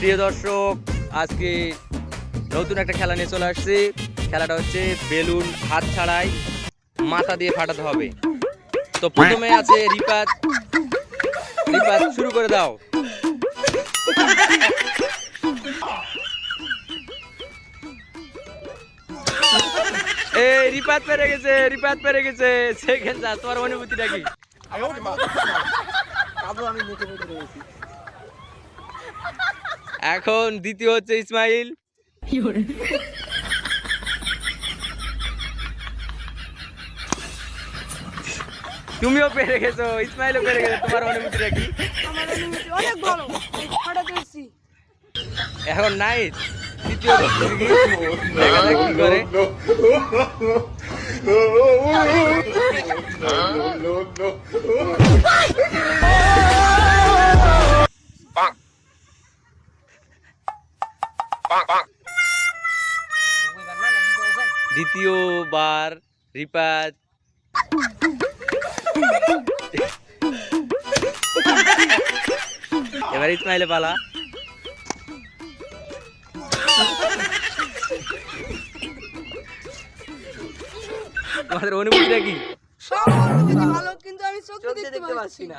প্রিয় দর্শক, আজকে নতুন একটা খেলা নিয়ে চলে আসছি। খেলাটা হচ্ছে বেলুন হাত ছাড়াই মাথা দিয়ে ফাটাতে হবে। তো প্রথমে আছে রিপাত। রিপাত, শুরু করে দাও। এই রিপাত পেরে গেছে, রিপাত পেরে গেছে। সেকেন্ড যা, তোমার অনুভূতিটা কি? এখন দ্বিতীয় হচ্ছে ইসমাইল। তুমিও পেরে গেছো, ইসমাইলও পেরে গেছো, তোমার অনুভূতিটা কি? আমার অনুভূতি অনেক ভালো, ফাটাতে পারছি। এখন নাই তৃতীয় দেখা যাক কি করে। দ্বিতীয়বার রিপাত। এবার ইসমাইলে পালা। তোমাদের অনুভূতিটা কি? সব অনুভূতি ভালো, কিন্তু আমি চোখে দেখতে পাচ্ছি না।